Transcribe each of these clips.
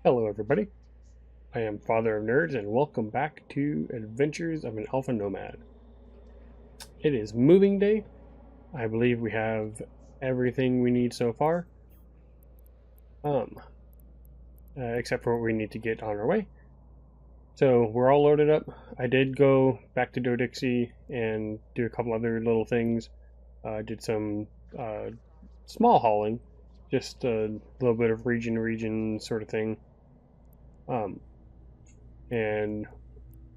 Hello everybody, I am Father of Nerds and welcome back to Adventures of an Alpha Nomad. It is moving day. I believe we have everything we need so far. Except for what we need to get on our way. So we're all loaded up. I did go back to Dodixie and do a couple other little things. Did some small hauling, just a little bit of region to region sort of thing. And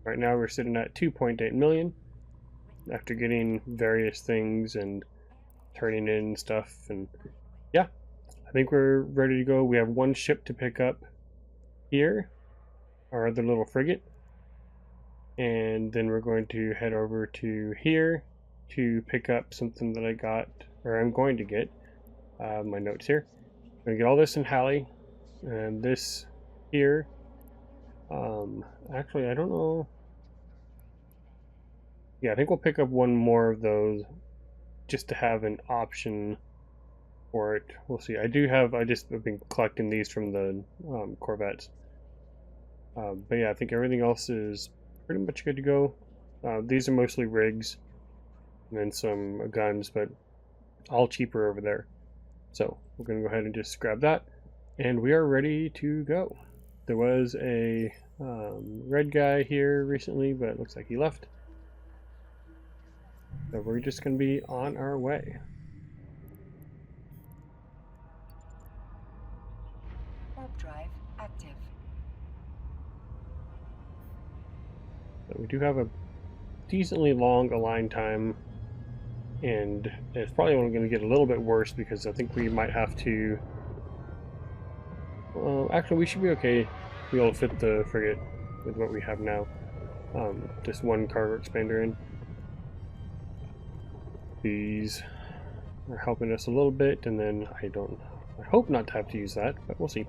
right now we're sitting at 2.8 million after getting various things and turning in stuff. And yeah, I think we're ready to go. We have one ship to pick up here, our other little frigate. And then we're going to head over to here to pick up something that I got, or I'm going to get. My notes here. I'm going to get all this in Halley, and this here. Actually, I don't know. Yeah, I think we'll pick up one more of those just to have an option for it. We'll see. I've been collecting these from the Corvettes. But yeah, I think everything else is pretty much good to go. These are mostly rigs and then some guns, but all cheaper over there. So we're going to go ahead and just grab that, and we are ready to go. There was a red guy here recently, but it looks like he left. So we're just going to be on our way. Warp drive active. So we do have a decently long align time, and it's probably only going to get a little bit worse because I think we might have to. Well, actually, we should be okay. Be able to fit the frigate with what we have now. Just one cargo expander in. These are helping us a little bit, and then I hope not to have to use that, but we'll see.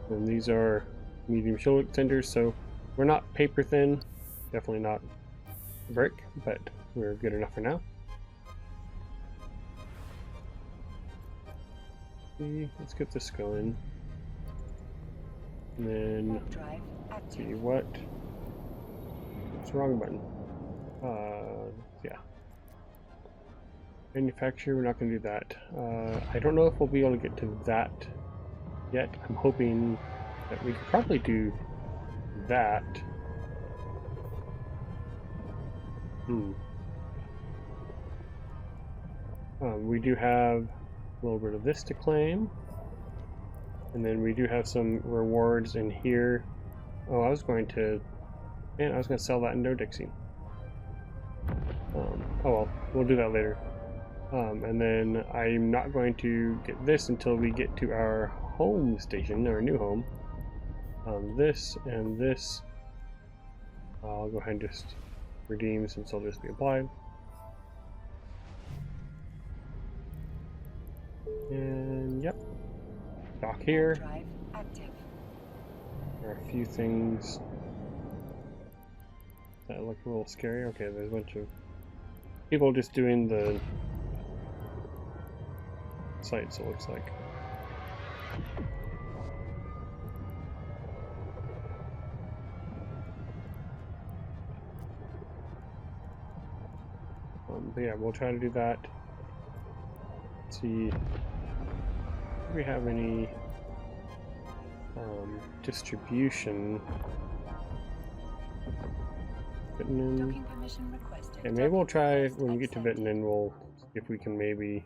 And these are medium shield extenders, so we're not paper thin, definitely not brick, but we're good enough for now. Let's get this going. And then, let's see what's the wrong button? Yeah. Manufacture, we're not going to do that. I don't know if we'll be able to get to that yet. I'm hoping that we could probably do that. We do have a little bit of this to claim. And then we do have some rewards in here. Oh, I was going to sell that in Dodixie. Oh well, we'll do that later. And then I'm not going to get this until we get to our home station, our new home. This and this, I'll go ahead and just redeem since they'll just be applied. And yep, dock here. There are a few things that look a little scary. Okay, there's a bunch of people just doing the sites, it looks like. But yeah, we'll try to do that. Let's see if we have any distribution. Docking permission requested. Okay, maybe we'll try when we get to Vittinen, we'll see if we can maybe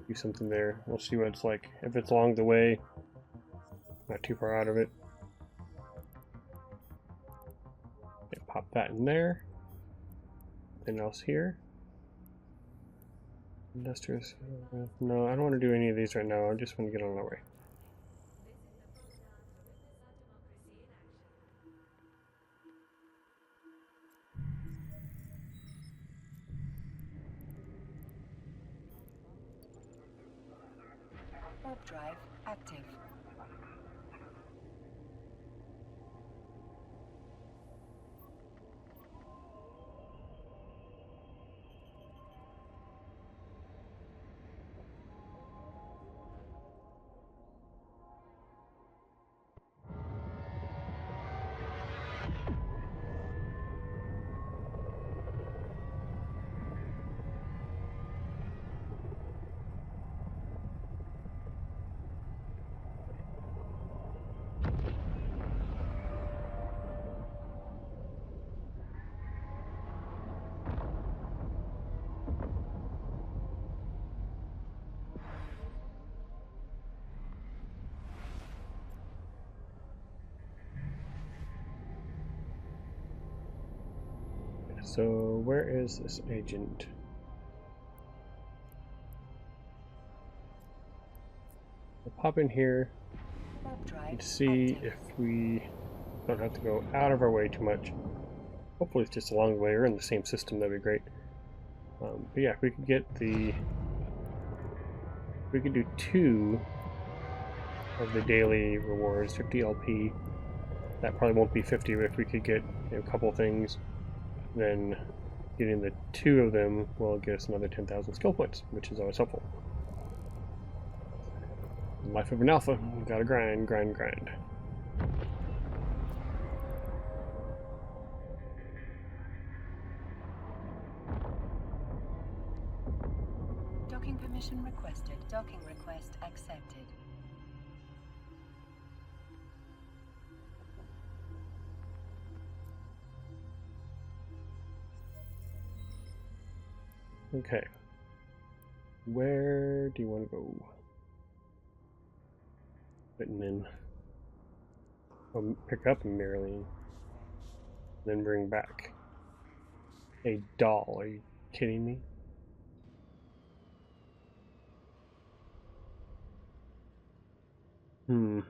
do something there. We'll see what it's like. If it's along the way, not too far out of it. Okay, pop that in there. Anything else here? Industrious. No, I don't want to do any of these right now. I just want to get on our way. Warp drive active. so where is this agent? I'll pop in here and see if we don't have to go out of our way too much. Hopefully it's just along the way or in the same system, that'd be great. But yeah, if we could get we could do 2 of the daily rewards, 50 LP. That probably won't be 50, but if we could get a couple things, then getting the 2 of them will get us another 10,000 skill points, which is always helpful. Life of an alpha, you gotta grind, grind, grind. Docking permission requested. Docking request accepted. Okay. Where do you want to go? Putting in. Pick up a Maryland. Then bring back a doll. Are you kidding me? You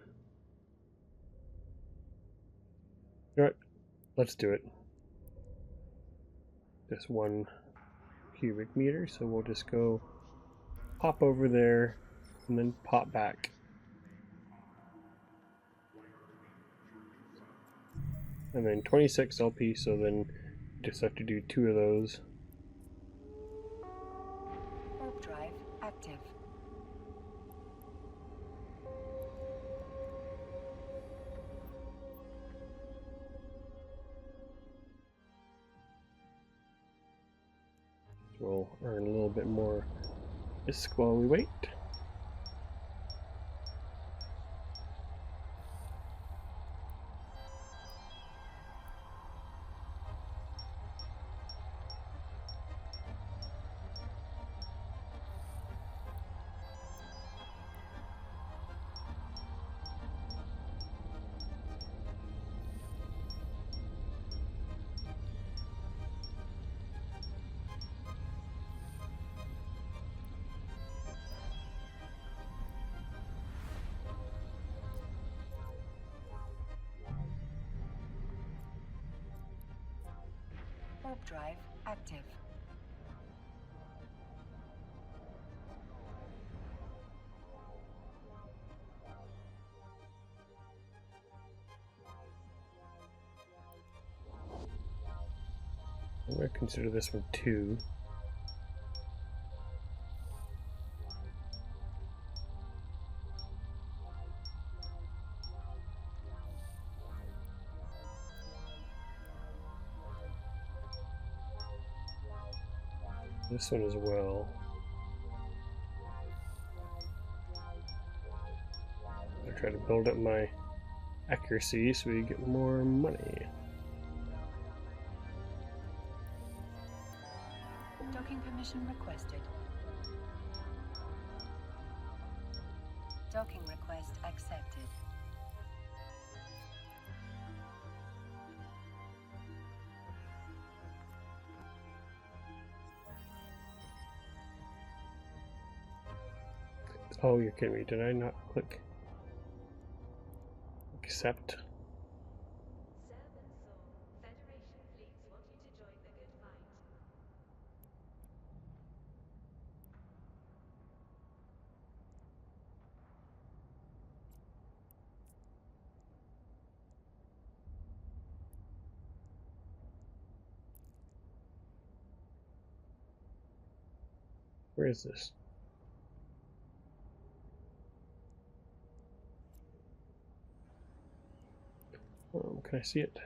know what? Let's do it. Just 1 cubic meter, so we'll just go pop over there and then pop back. And then 26 LP, so then just have to do 2 of those. Warp drive active. We'll earn a little bit more ISK while we wait. Warp drive active. I'm going to consider this one 2. This one as well. I try to build up my accuracy so we get more money. Docking permission requested. Docking request accepted. Oh, you're kidding me. Did I not click accept? Where is this? Can I see it?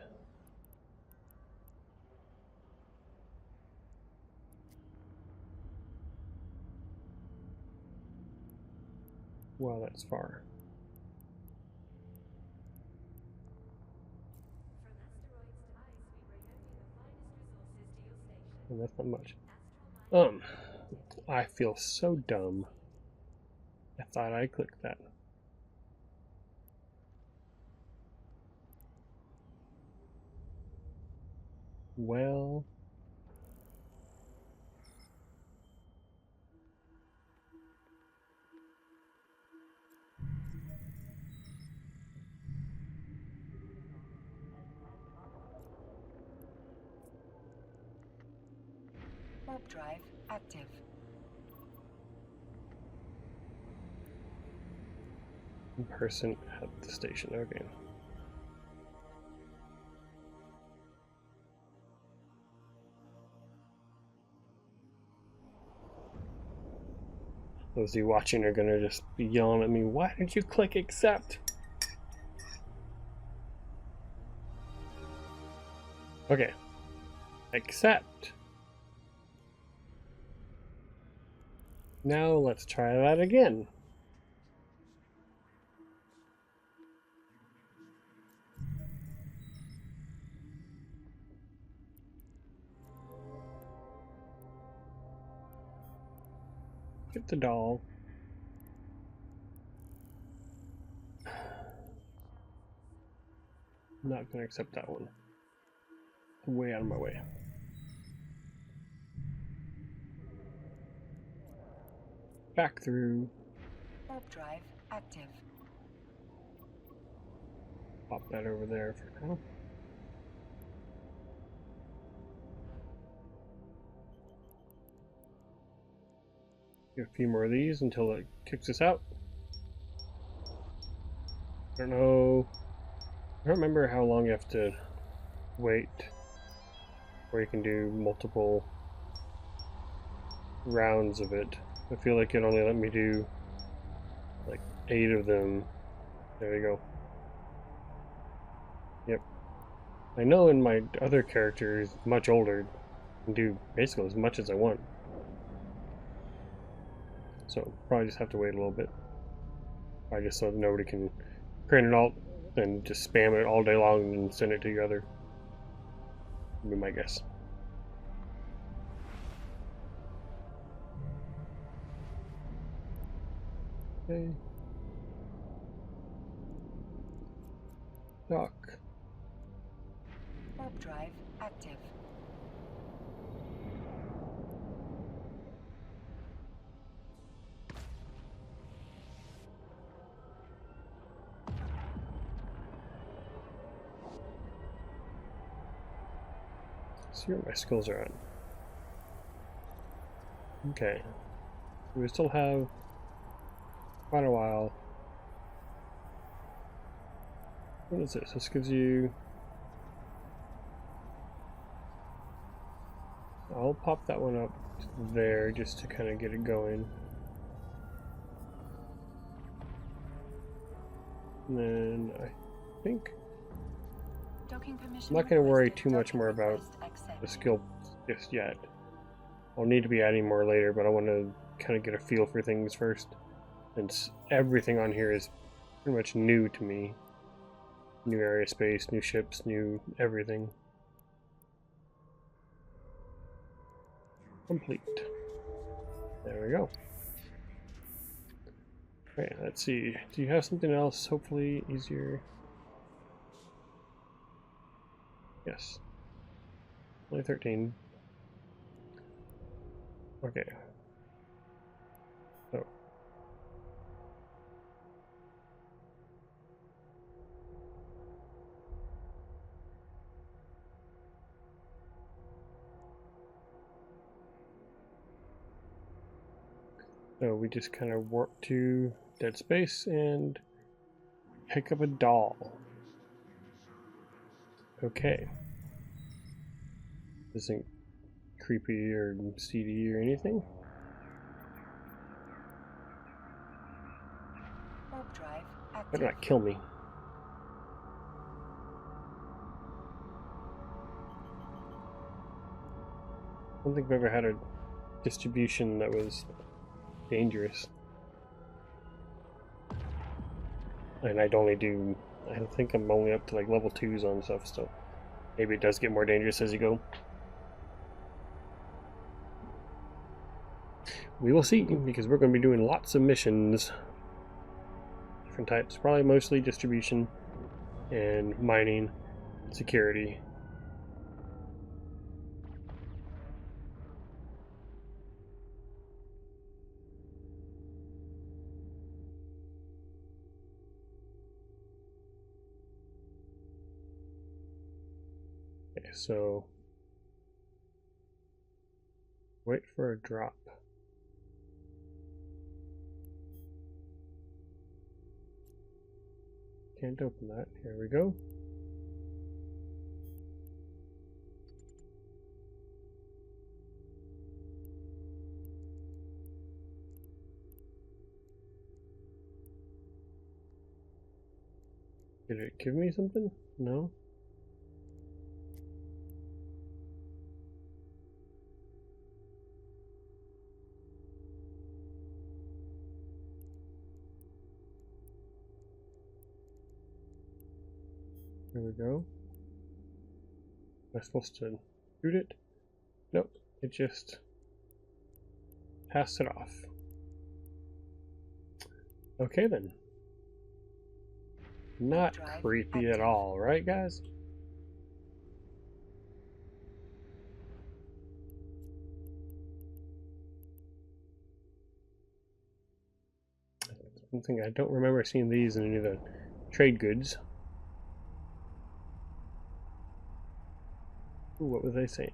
Wow, that's far. And that's not much. I feel so dumb. I thought I clicked that. Well, Warp drive active. In person at the station. Okay. Those of you watching are gonna just be yelling at me, why did you click accept? Okay. Accept. Now let's try that again. Get the doll. I'm not going to accept that one. Way out of my way. Back through. Warp drive active. Pop that over there for now. Get a few more of these until it kicks us out. I don't know. I don't remember how long you have to wait where you can do multiple rounds of it. I feel like it only let me do like 8 of them. There you go. Yep. I know in my other character is much older, can do basically as much as I want. So probably just have to wait a little bit. I just so nobody can print it alt and just spam it all day long and send it to the other. Would be my guess. Okay. Dock. Warp drive active. See where my skills are at. Okay. We still have quite a while. What is this? This gives you... I'll pop that one up there just to kind of get it going. And then I think Docking permission I'm not going to worry requested. too much Docking more about request accepted. the skill just yet. I'll need to be adding more later, but I want to kind of get a feel for things first. And everything on here is pretty much new to me. New area space, new ships, new everything. Complete. There we go. Okay, let's see. Do you have something else? Hopefully easier. Yes. Only 13. Okay. So. So we just kind of warp to dead space and pick up a doll. Okay. This isn't creepy or seedy or anything. Warp drive active. Better not kill me. I don't think I've ever had a distribution that was dangerous. And I'd only do... I think I'm only up to like level 2s on stuff, so maybe it does get more dangerous as you go. We will see, because we're going to be doing lots of missions. Different types, probably mostly distribution and mining, security. Okay, so Wait for a drop. Can't open that. Here we go. Did it give me something? No? There we go. Am I supposed to shoot it? Nope. It just passed it off. Okay then. Not creepy at all, right guys? Something I don't remember seeing these in any of the trade goods. Ooh, what was they saying?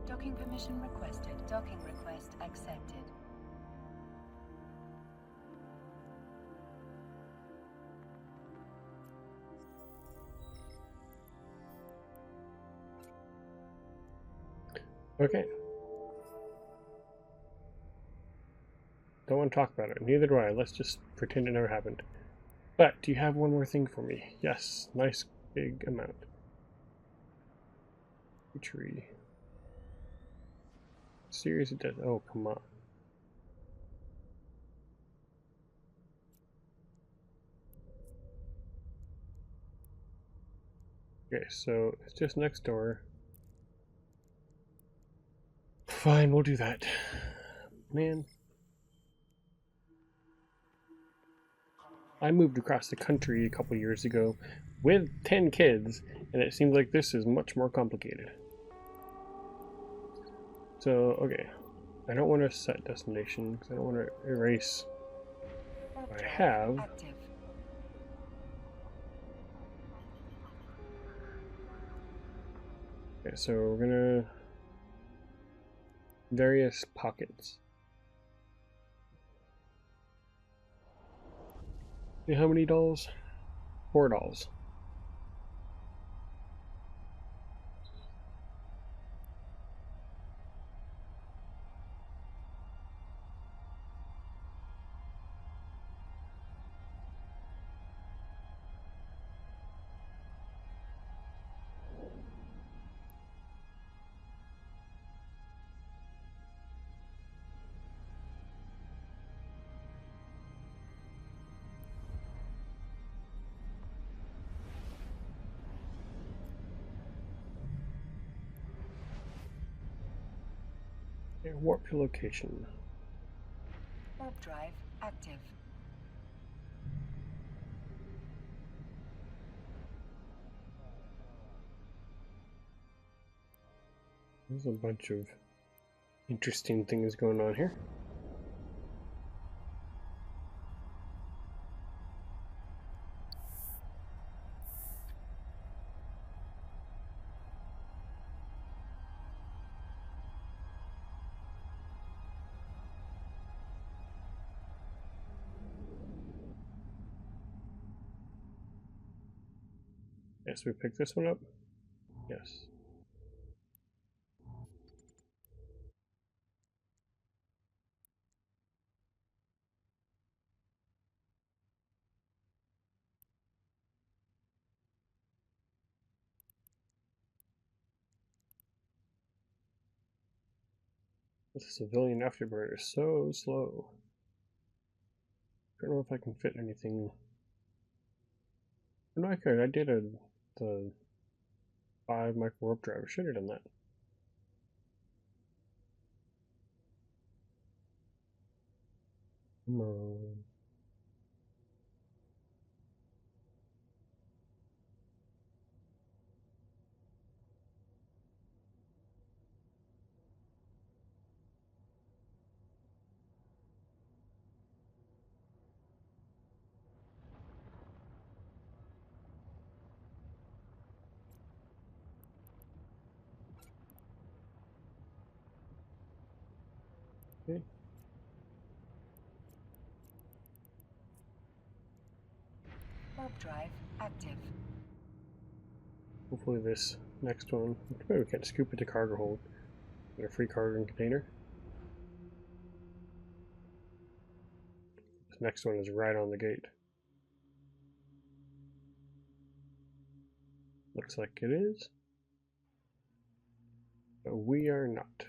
Docking permission requested. Docking request accepted. Okay. Don't want to talk about it. Neither do I. Let's just pretend it never happened. But, do you have one more thing for me? Yes. Nice big amount. Tree. Serious it does. Oh, come on. Okay, so it's just next door. Fine, we'll do that. Man. I moved across the country a couple years ago with 10 kids, and it seems like this is much more complicated. So, okay. I don't want to set destination because I don't want to erase what I have. Active. Okay, so we're gonna various pockets. See how many dolls? 4 dolls. Okay, warp to location. Warp drive active. There's a bunch of interesting things going on here. Yes, we picked this one up. Yes. The civilian afterburner is so slow. I don't know if I can fit anything. Oh, no, I could. I did the 5 micro warp drive. I should have done that. Come on. Warp drive active. Hopefully this next one, maybe we can't scoop it to cargo hold. Get a free cargo container. This next one is right on the gate. Looks like it is. But we are not.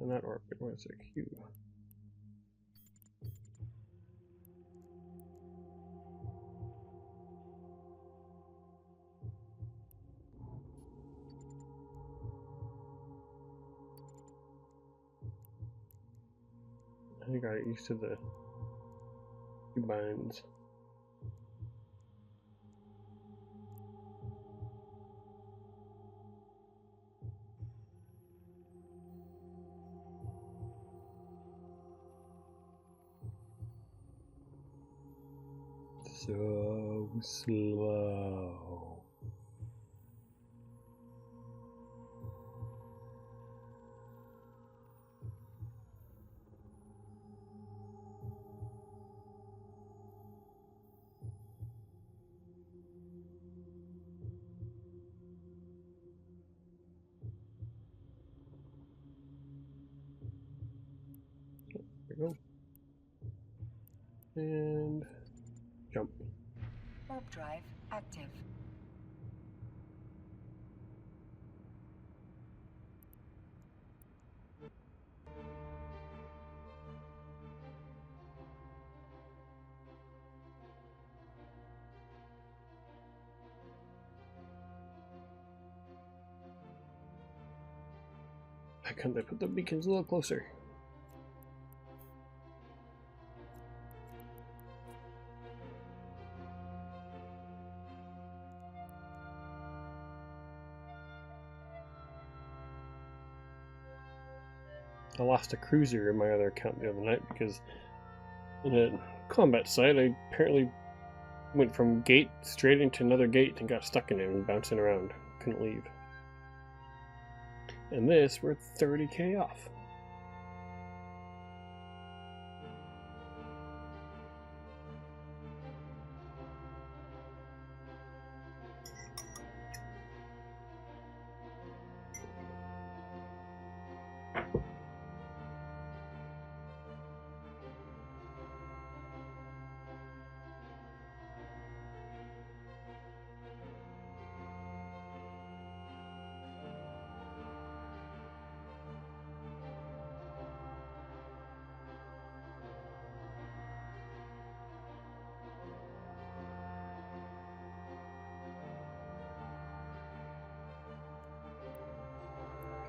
And that orbit was a Q. I got used to the Q binds. So slow. There we go. And jump. Warp drive active. Why can't they put the beacons a little closer? I lost a cruiser in my other account the other night because in a combat site I apparently went from gate straight into another gate and got stuck in it and bouncing around. Couldn't leave. And this, we're 30k off.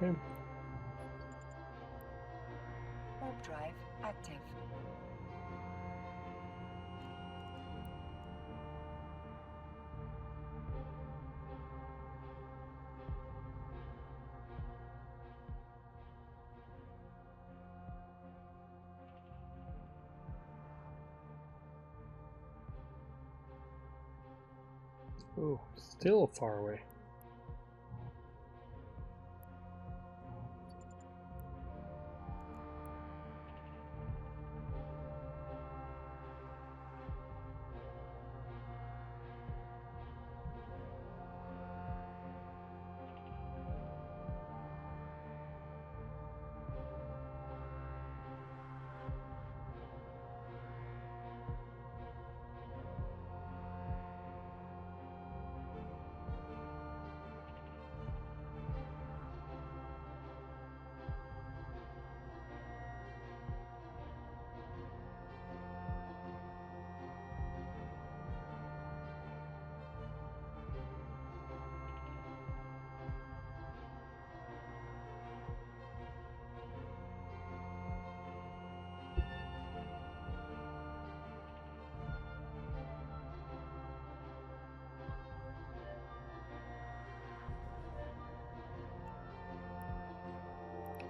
Okay. Warp drive active. Oh, still far away.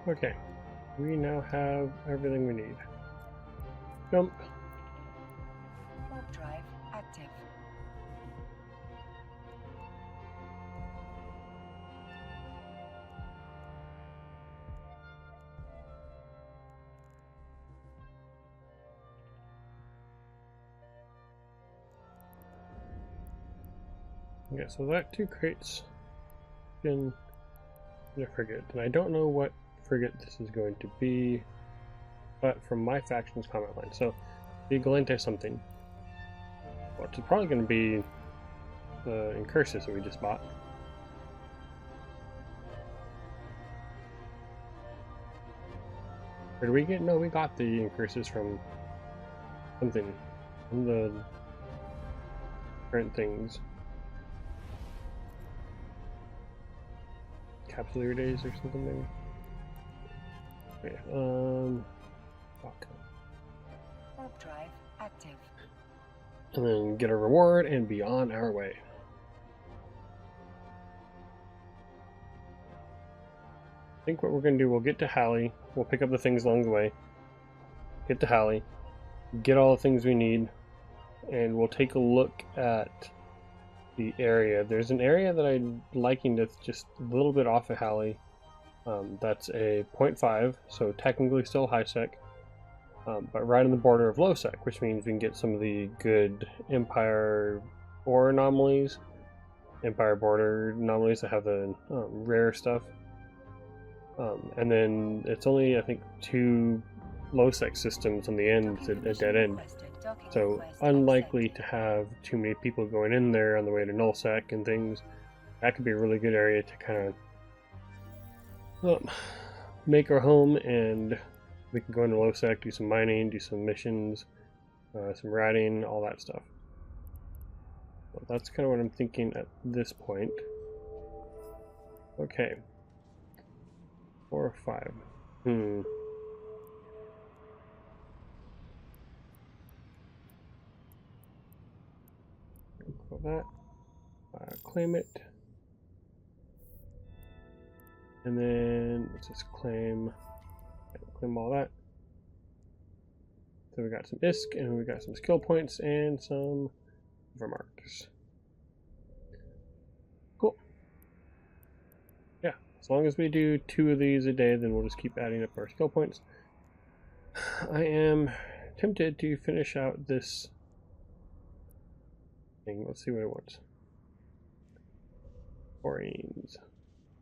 Okay, we now have everything we need. Jump. Warp drive active. Okay, so that 2 crates in the frigate, and I don't know what frigate this is going to be, but from my faction's comment line, so the Galente something. Well, it's probably going to be the Incursus that we just bought. Or did we get? No, we got the Incursus from something, from the current things. Capsuleer Days or something maybe. Okay, fuck. Warp drive active. And then get a reward and be on our way. I think what we're going to do, we'll get to Halley, we'll pick up the things along the way, get to Halley, get all the things we need, and we'll take a look at the area. There's an area that I'm liking that's just a little bit off of Halley. That's a 0.5, so technically still high sec, but right on the border of low sec, which means we can get some of the good Empire ore anomalies, Empire border anomalies that have the rare stuff. And then it's only, I think, 2 low sec systems on the end, a dead end. So unlikely to have too many people going in there on the way to null sec and things. That could be a really good area to kind of make our home, and we can go into low sec, do some mining, do some missions, some routing, all that stuff. So that's kind of what I'm thinking at this point. Okay. 4 or 5. Call that. Claim it. And then let's just claim all that. So we got some ISK, and we got some skill points and some remarks. Cool. Yeah, as long as we do 2 of these a day, then we'll just keep adding up our skill points. I am tempted to finish out this thing. Let's see what it wants. Quarries.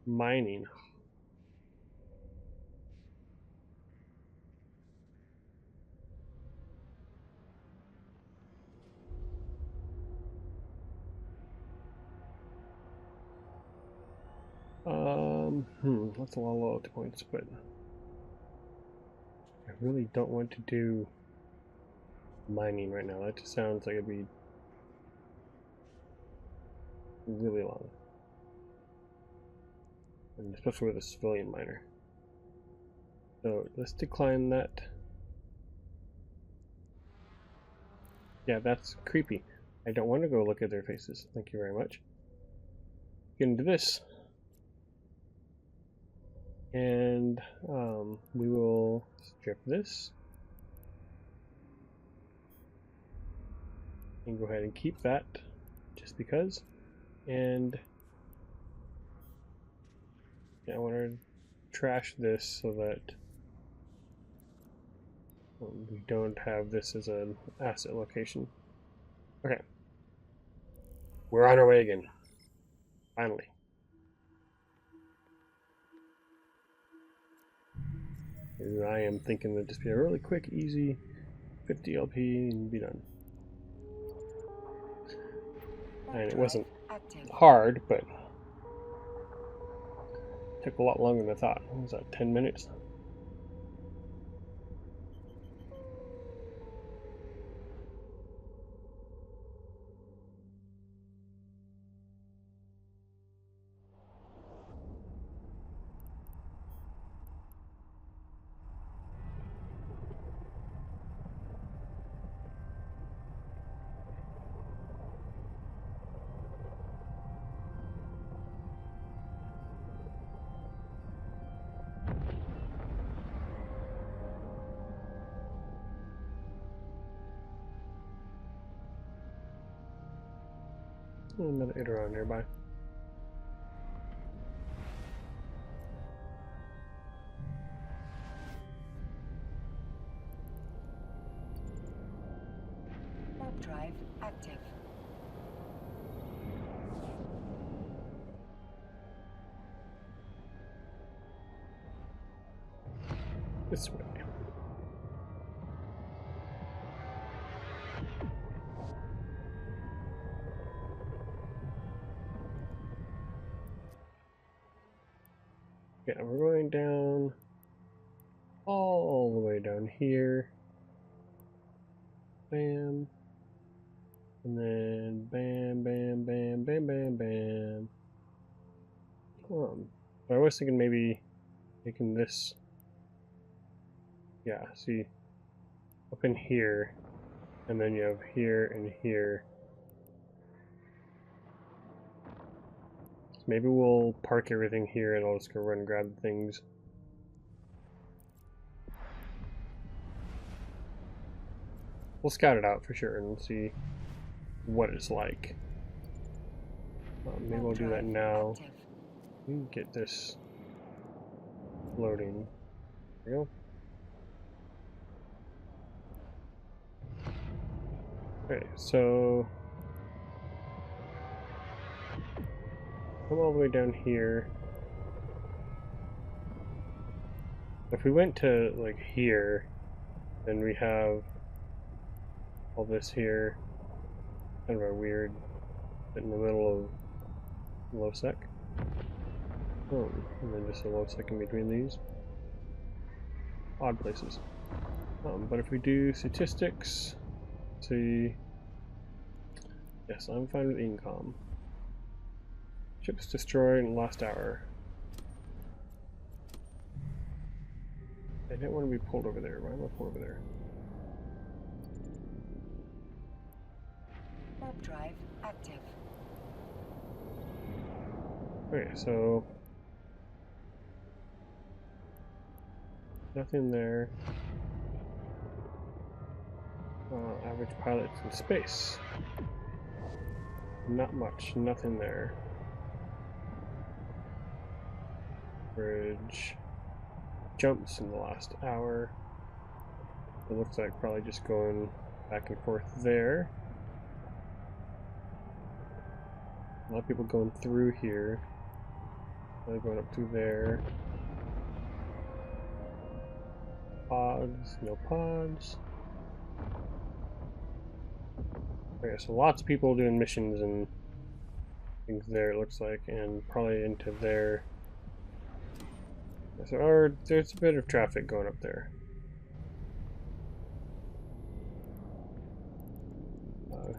Mining. That's a lot of loyalty points, but I really don't want to do mining right now. That just sounds like it'd be really long. And especially with a civilian miner. So let's decline that. Yeah, that's creepy. I don't want to go look at their faces. Thank you very much. Get into this. And we will strip this. And go ahead and keep that, just because. And yeah, I want to trash this so that we don't have this as an asset location. Okay. We're on our way again. Finally. And I am thinking that just be a really quick, easy 50 LP and be done. And it wasn't hard, but took a lot longer than I thought. What was that, 10 minutes? Another Iteron nearby. Warp drive active. this way. Yeah, we're going down all the way down here. Bam. And then bam, bam, bam, bam, bam, bam. But I was thinking maybe making this, yeah, see, up in here, and then you have here and here. So maybe we'll park everything here and I'll just go run and grab the things. We'll scout it out for sure and see what it's like. Maybe we'll do that now. We can get this loading. There we go. Okay, so come all the way down here. If we went to like here, then we have all this here. Kind of a weird bit in the middle of low sec. And then just a low sec in between these. Odd places. But if we do statistics, see. Yes, I'm fine with incom. Ships destroyed in last hour. I didn't want to be pulled over there. Why am I pulled over there? Warp drive active. Okay, so nothing there. Average pilots in space. Not much. Nothing there. Average jumps in the last hour. It looks like probably just going back and forth there. A lot of people going through here. They're going up through there. Pods, no pods. Okay, so lots of people doing missions and things there, it looks like, and probably into there. So, or there's a bit of traffic going up there.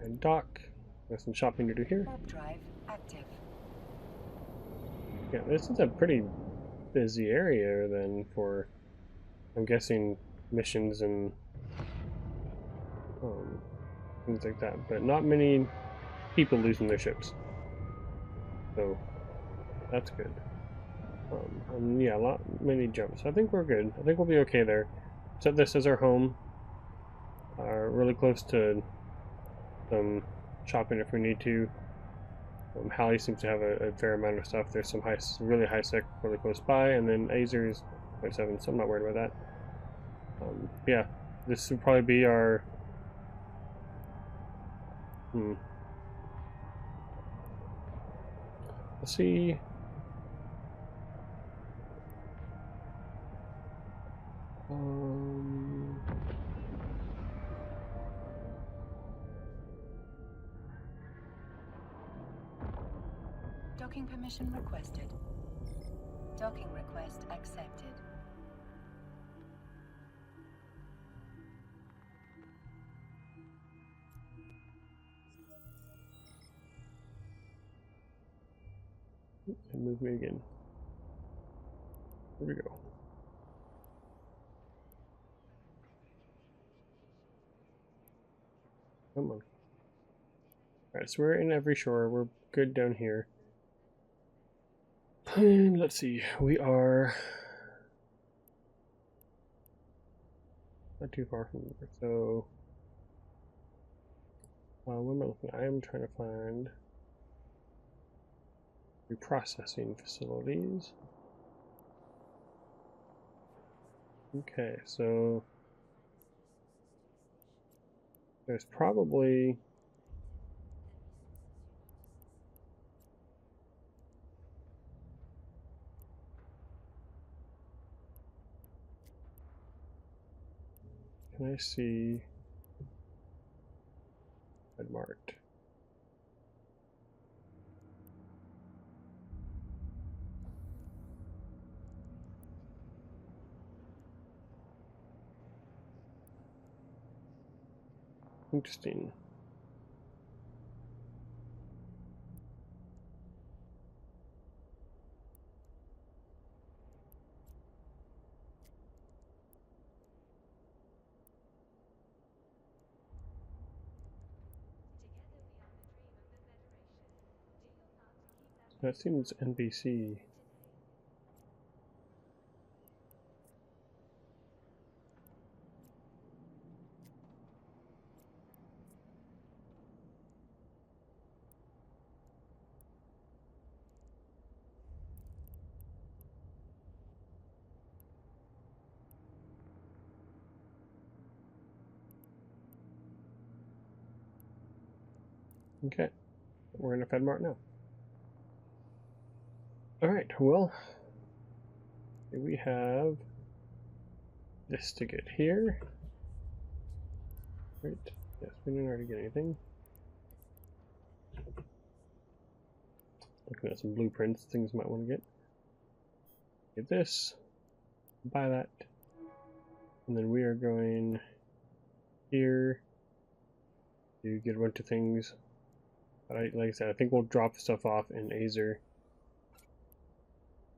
And dock. There's some shopping to do here. Warp drive active. Yeah, this is a pretty busy area then for, I'm guessing, missions and things like that. But not many people losing their ships. So that's good. And yeah, many jumps. I think we're good. I think we'll be okay there. Set this as our home. Really close to some shopping if we need to. Halley seems to have a fair amount of stuff. There's some really high sec really close by, and then Azer is 0.7, so I'm not worried about that. Yeah, this would probably be our. Let's see. Docking permission requested. Docking request accepted. And move me again. Here we go. Come on. Alright, so we're in every shore. We're good down here. And let's see. We are not too far from there. So, what am I looking at? I am trying to find reprocessing facilities. Okay, so there's probably can I see red marked? Interesting. That seems NBC. Okay, we're in a FedMart now. Alright, well, we have this to get here. Right, yes, we didn't already get anything. Looking at some blueprints, things might want to get. Get this, buy that, and then we are going here to get a bunch of things. Like I said, I think we'll drop stuff off in Azer,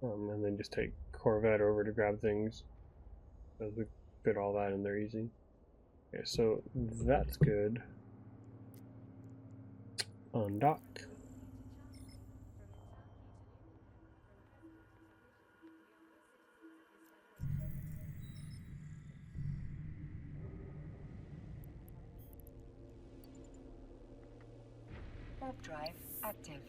and then just take Corvette over to grab things. Because we fit all that in there easy. Okay, so that's good. Undock. Warp drive active.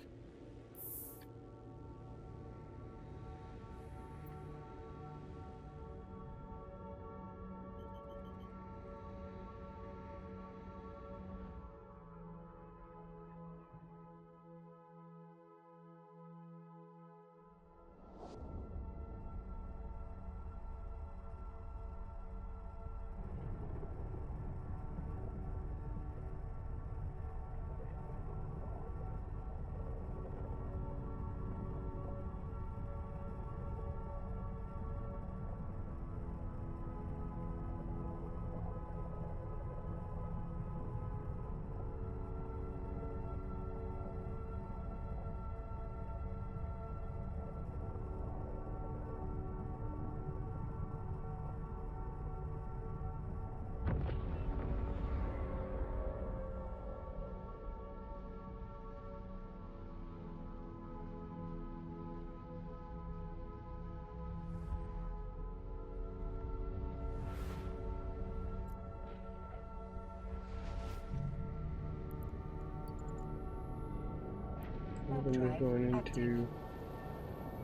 And then we're going into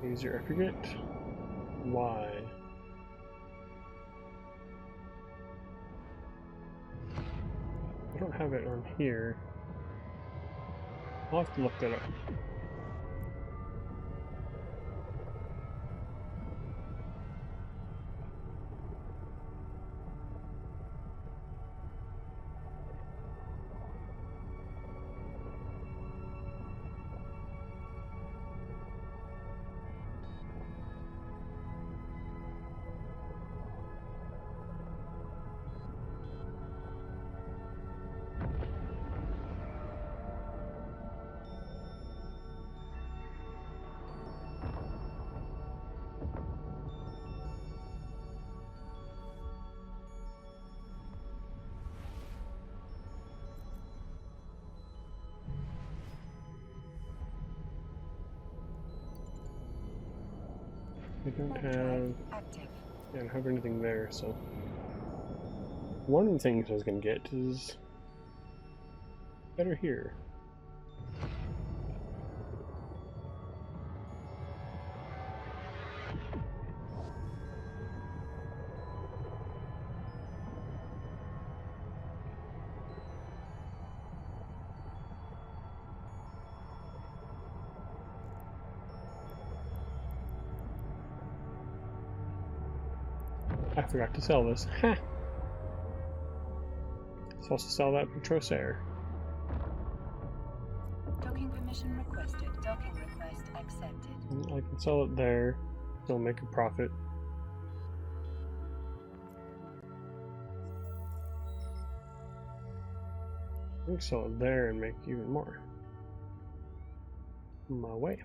Azer. I forget why. I don't have it on here. I'll have to look that up. I don't have, yeah, I don't have anything there, so one of the things I was going to get is better here. I forgot to sell this. Ha! Let's also sell that Petrosair. Docking permission requested. Docking request accepted. And I can sell it there, still make a profit. I can sell it there and make even more. My way.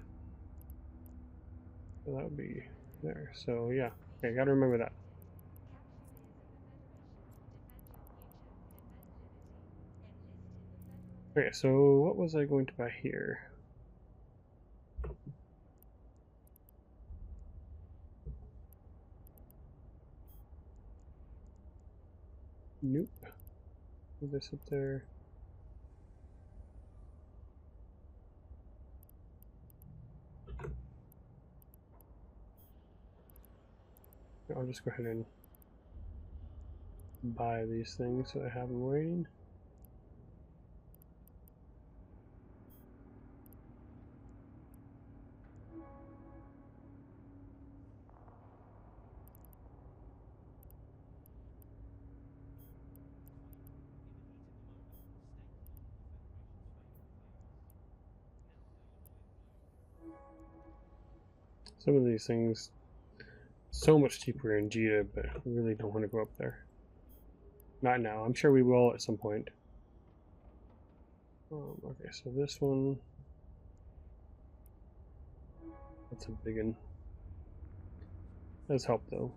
So that would be there. So yeah, okay, gotta remember that. Okay, so what was I going to buy here? Nope. Put this up there. I'll just go ahead and buy these things so I have them waiting. Some of these things so much cheaper in Jita, but I really don't want to go up there. Not now. I'm sure we will at some point. Okay, so this one, that's a big one. Does help though.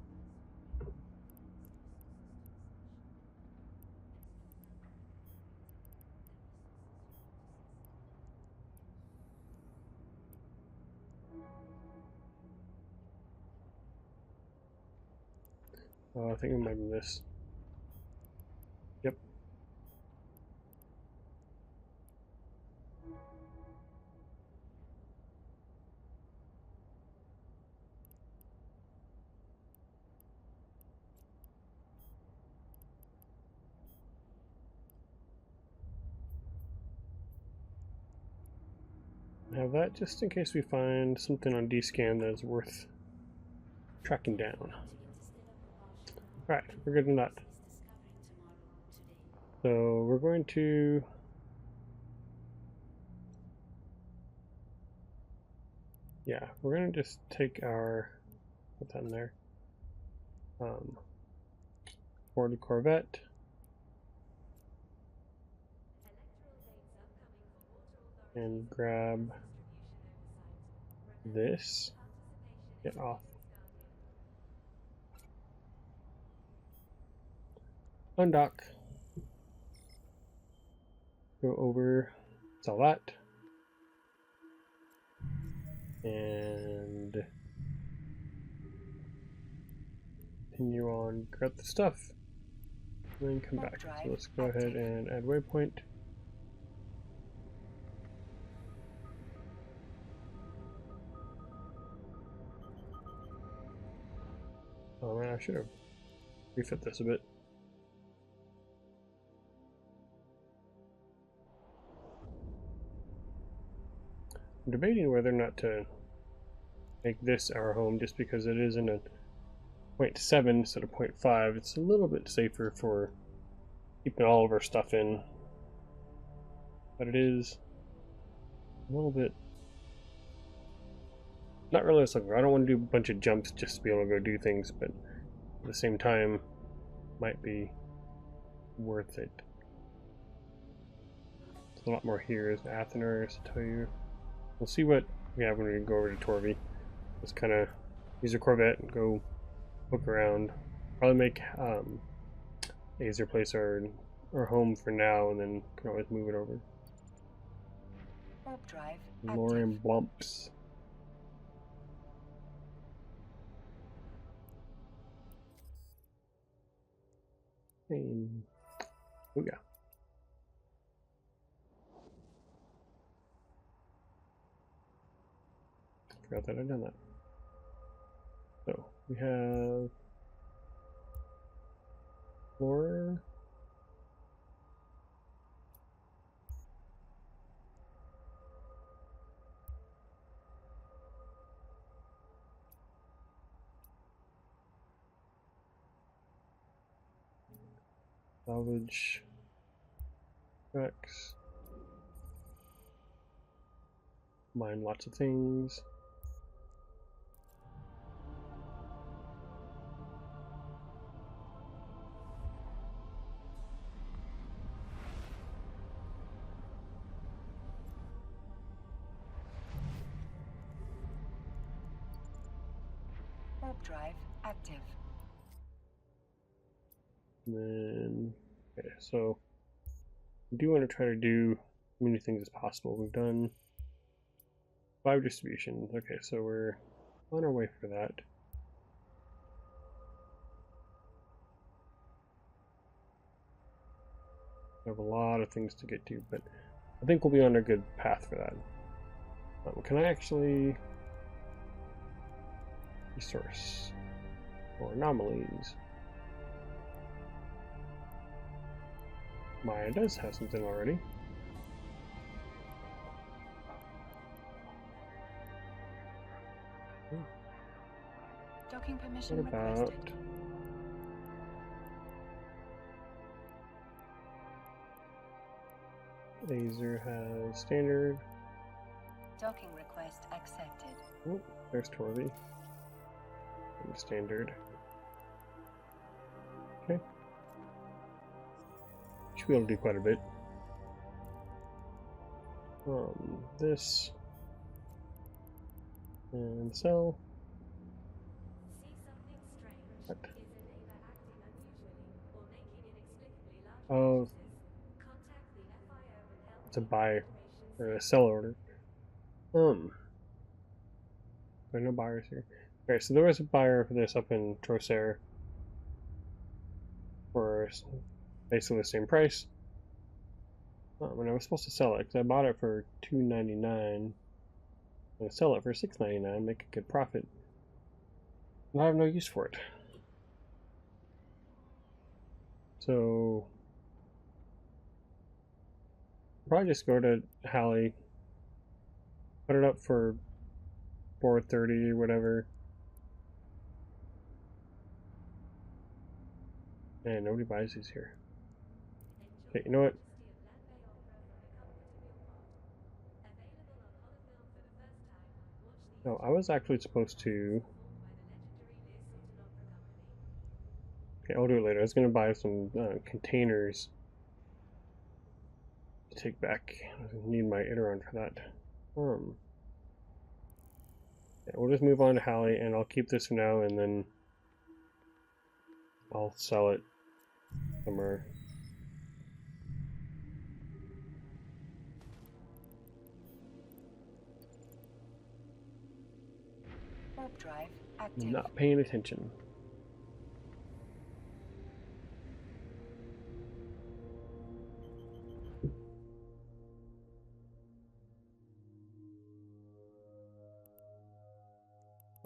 I think it might be this. Yep. Have that just in case we find something on D-scan that is worth tracking down. Alright, we're good on that. So we're going to we're going to just take our, put that in there, Ford Corvette, and grab this, get off, undock, go over, sell that, and continue on, grab the stuff, and then come back. So let's go ahead and add waypoint. Oh man, I should have refit this a bit. I'm debating whether or not to make this our home just because it is in a 0.7 instead of 0.5. It's a little bit safer for keeping all of our stuff in, but it is a little bit not really something. I don't want to do a bunch of jumps just to be able to go do things, but at the same time might be worth it. There's a lot more here. Is Athener to tell you. We'll see what we have when we go over to Torvey. Just kind of use a Corvette and go look around. Probably make Azer place our home for now, and then can always move it over. Warp drive Lorian Blumps. Oh yeah. Forgot that I'd done that. So we have four. Salvage. X. Mine lots of things. Warp drive active. And then, okay, so I do want to try to do as many things as possible. We've done 5 distributions. Okay, so we're on our way for that. We have a lot of things to get to, but I think we'll be on a good path for that. Can I actually resource or anomalies? Maya does have something already. Docking permission What about requested. Laser has standard. Docking request accepted. Oh, there's Torby. And standard. Okay. Should be able to do quite a bit. This and sell. What? Oh, it's a buy or a sell order. There are no buyers here. Okay, so there was a buyer for this up in Trocer for basically the same price. And I was supposed to sell it because I bought it for $2.99. I'm gonna sell it for $6.99, make a good profit. And I have no use for it. So probably just go to Hallie, put it up for $4.30 or whatever. And nobody buys these here. Okay, you know what? No, I was actually supposed to. Okay, I'll do it later. I was going to buy some containers to take back. I need my Iteron for that. Yeah, we'll just move on to Hallie, and I'll keep this for now, and then I'll sell it somewhere. Warp drive active. Not paying attention.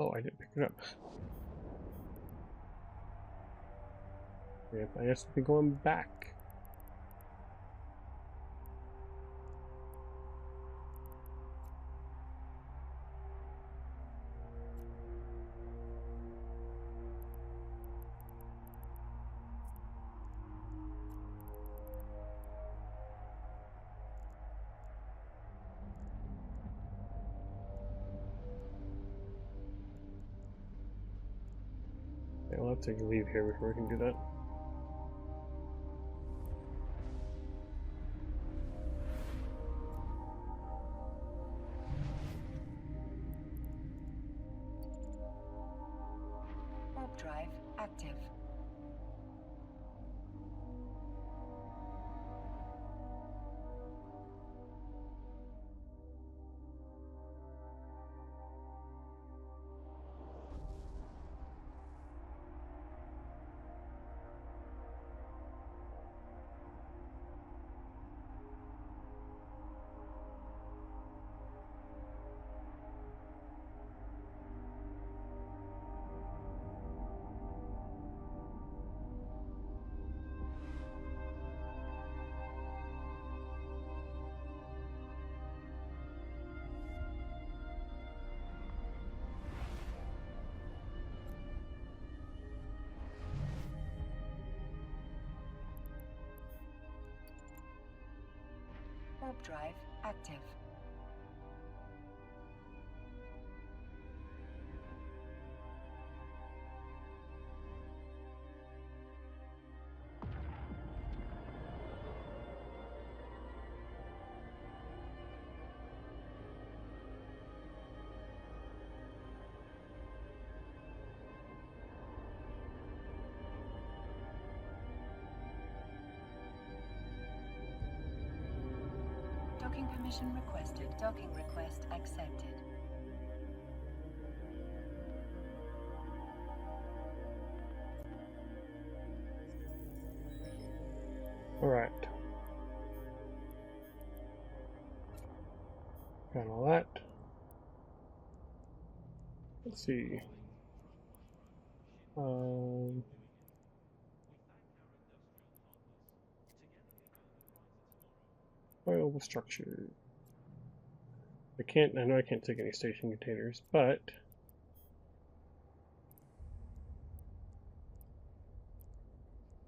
Oh, I didn't pick it up. Yep, I guess we'll be going back. Okay, we'll have to leave here before we can do that. Warp drive active. Warp drive active. Docking permission requested. Docking request accepted. All right. Got all that. Let's see. Oil structure. I know I can't take any station containers, but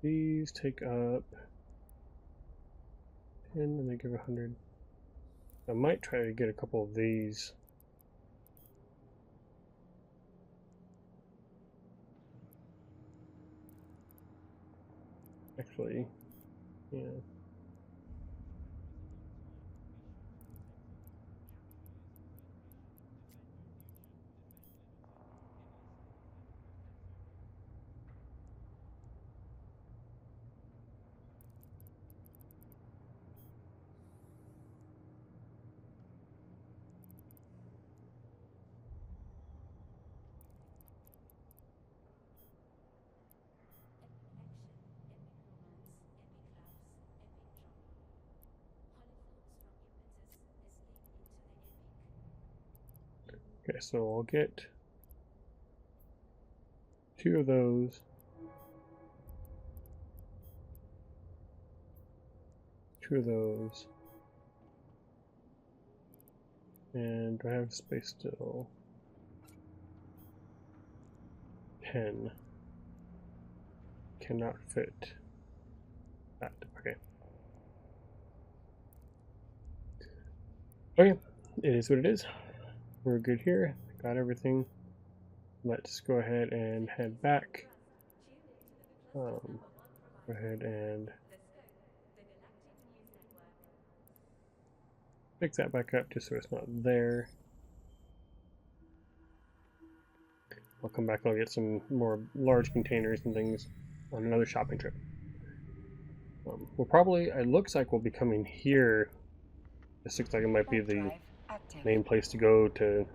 these take up 10 and they give 100. I might try to get a couple of these. Actually, yeah. Okay, so I'll get 2 of those. 2 of those. And do I have space still? 10. Cannot fit that. Okay. Okay, it is what it is. We're good here. Got everything. Let's go ahead and head back. Go ahead and fix that back up just so it's not there. I'll come back and I'll get some more large containers and things on another shopping trip. We'll probably, it looks like we'll be coming here. This looks like it might be the main place to go to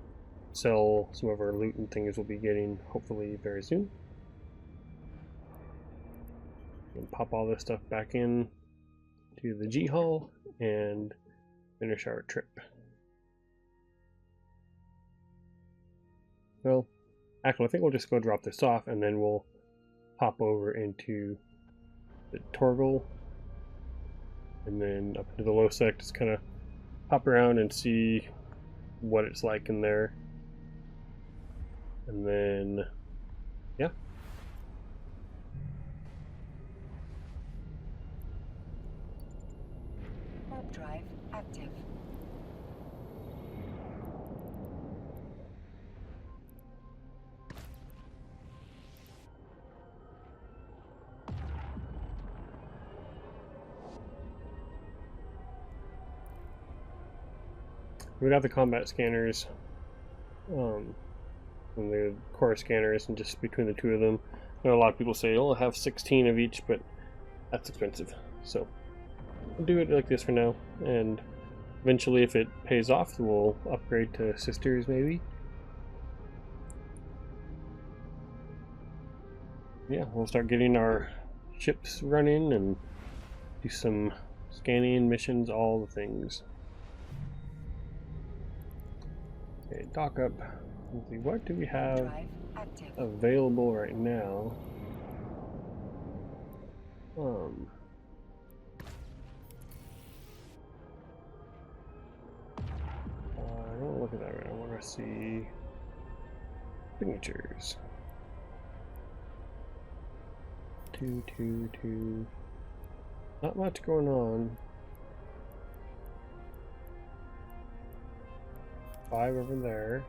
sell some of our loot and things we'll be getting hopefully very soon. And pop all this stuff back in to the G Hull and finish our trip. Well, actually I think we'll just go drop this off and then we'll pop over into the Torgal and then up into the low sec, just kind of hop around and see what it's like in there. And then, yeah. Warp drive active. We got the combat scanners and the core scanners, and just between the 2 of them, I know a lot of people say, oh, I'll have 16 of each, but that's expensive. So we'll do it like this for now, and eventually if it pays off, we'll upgrade to sisters maybe. Yeah, we'll start getting our ships running and do some scanning missions, all the things. Okay, dock up. Let's see, what do we have available right now? I don't look at that right now. I want to see signatures. 2, 2, 2. Not much going on. 5 over there.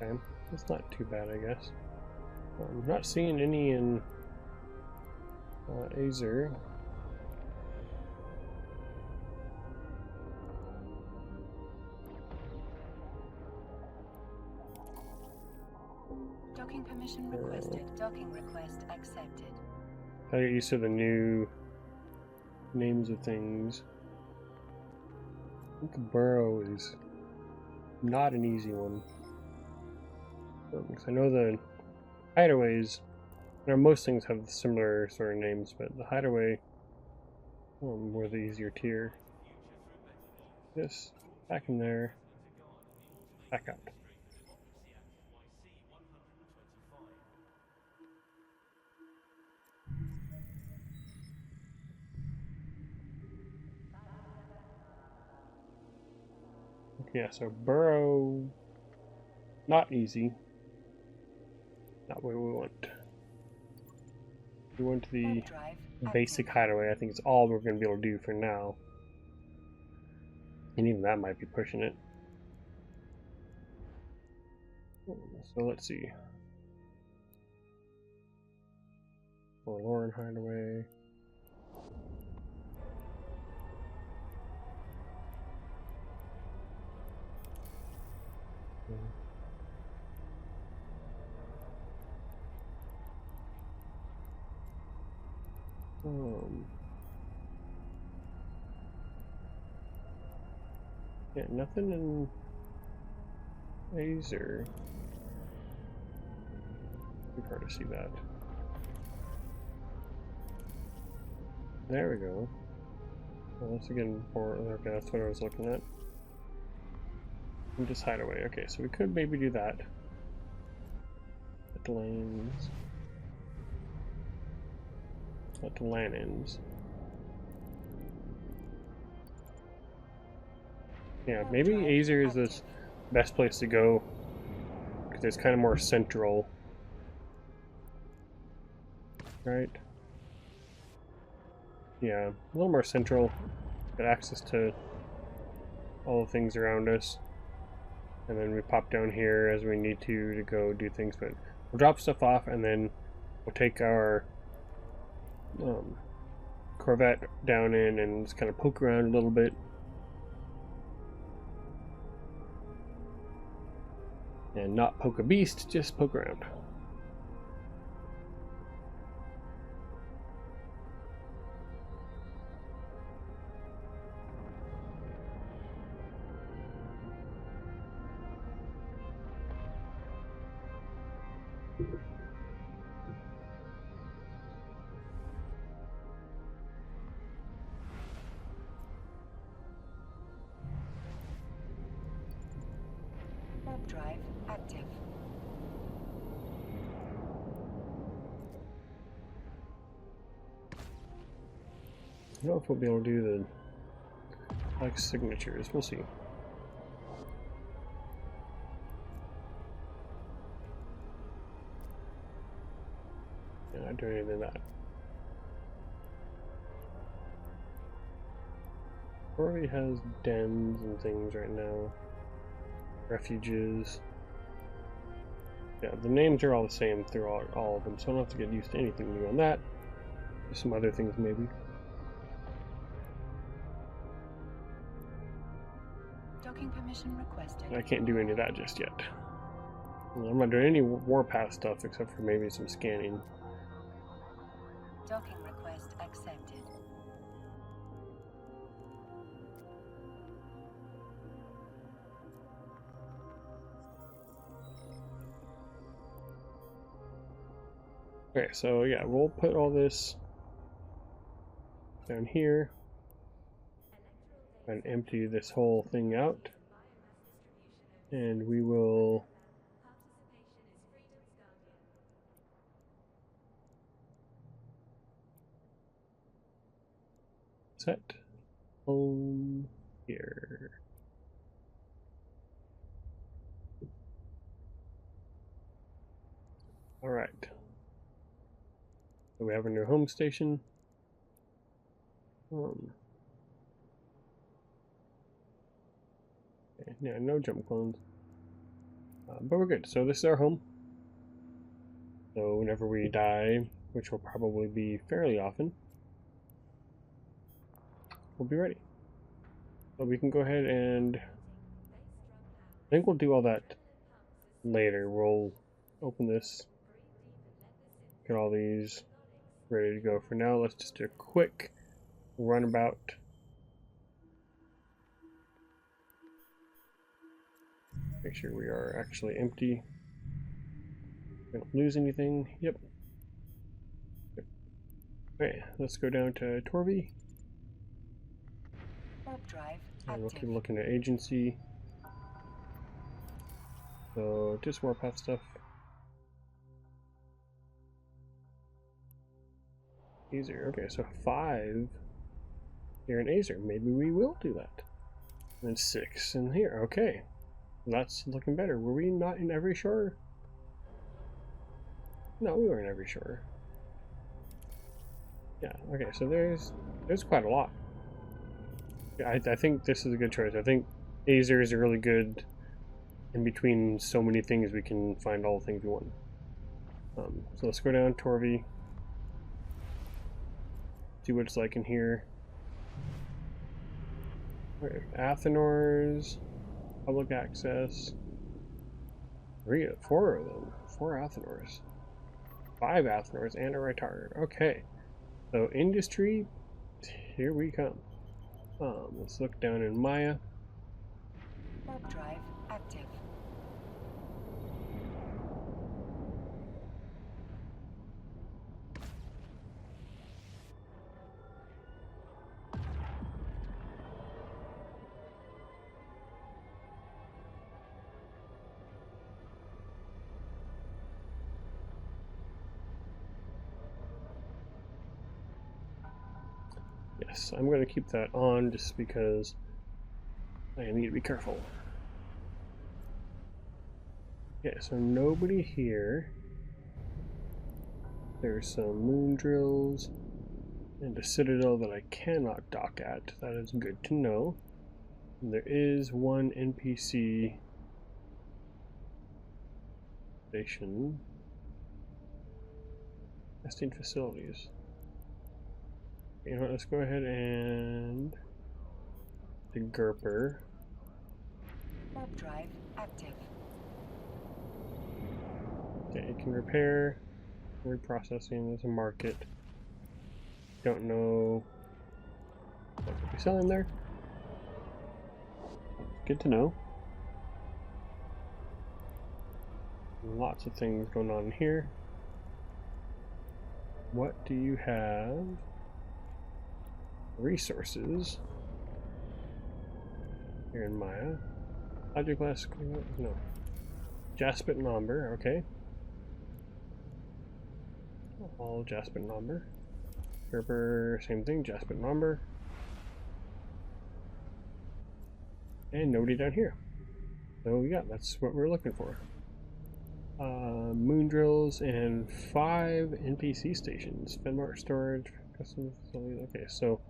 Okay, that's not too bad, I guess. I'm not seeing any in Azer. Docking permission requested. Docking request accepted. I get used to the new names of things. I think the burrow is not an easy one. Because I know the hideaways, most things have similar sort of names, but the hideaway were the easier tier. This, back in there, back out. Yeah, so burrow, not easy. Not what we want. We want the basic hideaway. I think it's all we're going to be able to do for now. And even that might be pushing it. So let's see. Forlorn hideaway. Yeah, nothing in Azer. It's hard to see that. There we go. Well, once again, okay, that's what I was looking at. And just hideaway. Okay, so we could maybe do that. At the lanes. At the land ends. Yeah, maybe Azer is the best place to go because it's kind of more central, right? Yeah, a little more central. Got access to all the things around us, and then we pop down here as we need to go do things. But we'll drop stuff off, and then we'll take our Corvette down in and just kind of poke around a little bit. And not poke a beast, just poke around. Warp drive active. I don't know if we'll be able to do the like signatures. We'll see. Yeah, not doing anything of that. Corey has dens and things right now. Refuges. Yeah, the names are all the same throughout all of them, so I don't have to get used to anything new on that. There's some other things maybe. Docking permission requested. I can't do any of that just yet. I'm not doing any warpath stuff except for maybe some scanning. Docking request accepted. Okay, so yeah, we'll put all this down here and empty this whole thing out. And we will set home here. All right. So we have a new home station. Okay, yeah, no jump clones. But we're good. So this is our home. So whenever we die, which will probably be fairly often, we'll be ready. So we can go ahead and I think we'll do all that later. We'll open this, get all these ready to go. For now, let's just do a quick runabout. Make sure we are actually empty. We don't lose anything. Yep. Okay, let's go down to Torby. Warp drive And we'll keep active. looking at agency. So just warpath stuff. Azer. Okay, so 5 here in Azer. Maybe we will do that. And 6 in here. Okay. That's looking better. Were we not in every shore? No, we were in every shore. Yeah, okay, so there's quite a lot. Yeah, I think this is a good choice. I think Azer is a really good in between so many things we can find all the things we want. So let's go down Torvi. See what it's like in here. Okay, Athenors, public access. 4 of them. 4 Athenors. 5 Athenors and a retard. Okay. So industry, here we come. Let's look down in Maya. Warp drive active. Yes, I'm going to keep that on just because I need to be careful. Okay, so nobody here. There's some moon drills and a citadel that I cannot dock at. That is good to know. And there is one NPC station. Testing facilities. You know what, let's go ahead and the Gerper. Warp drive active. Okay, it can repair, reprocessing, there's a market. Don't know what could be selling there. Good to know. Lots of things going on here. What do you have? Resources. Here in Maya. Object glass, no. Jaspit and Amber, okay. All Jaspit and Amber. Gerber, same thing, Jaspit and Amber. And nobody down here. So yeah, that's what we're looking for. Moon drills and 5 NPC stations. Fenmark storage, custom facility. Okay, so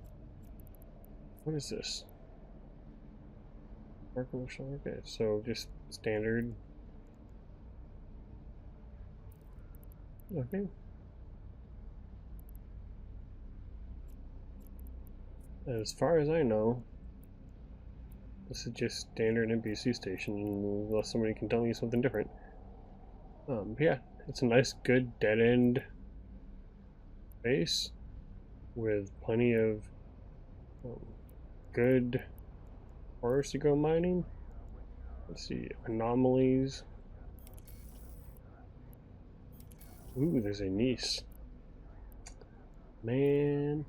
what is this? Okay, so just standard. Okay. As far as I know, this is just standard NPC station, unless somebody can tell me something different. Yeah, it's a nice, good dead end base with plenty of good ores to go mining. Let's see, anomalies. Ooh, there's a niece. Man,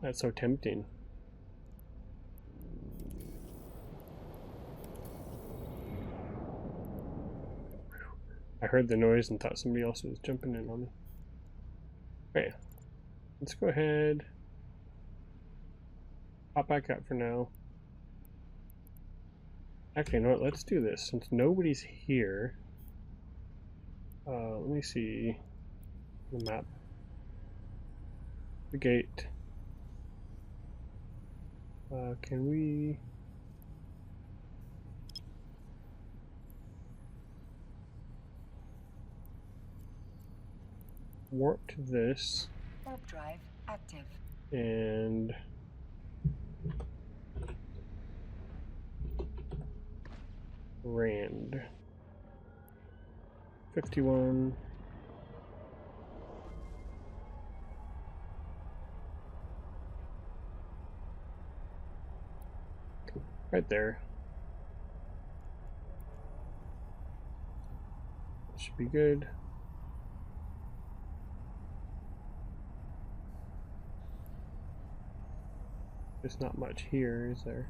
that's so tempting. I heard the noise and thought somebody else was jumping in on me. Okay, let's go ahead. Pop back out for now. Actually, you know what? Let's do this. Since nobody's here, let me see the map. The gate. Can we warp to this. Warp drive active. And Rand 51. Right there. Should be good. There's not much here, is there?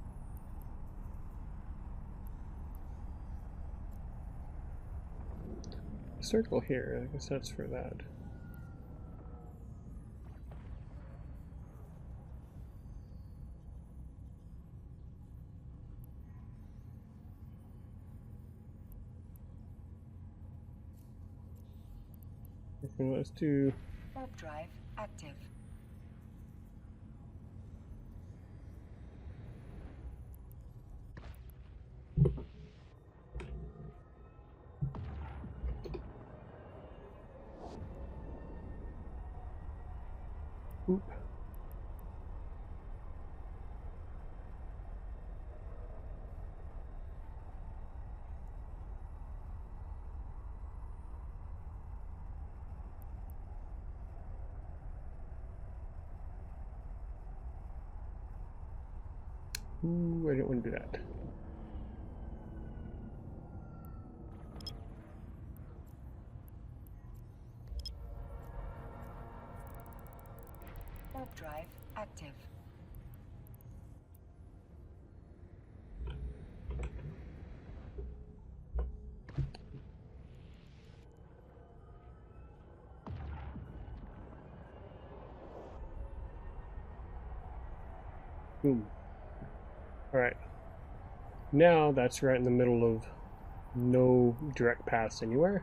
Circle here, I guess that's for that. Okay, let's do warp drive active. Oop. Ooh, I didn't want to do that. Warp drive active. Boom. Alright. Now that's right in the middle of no direct paths anywhere.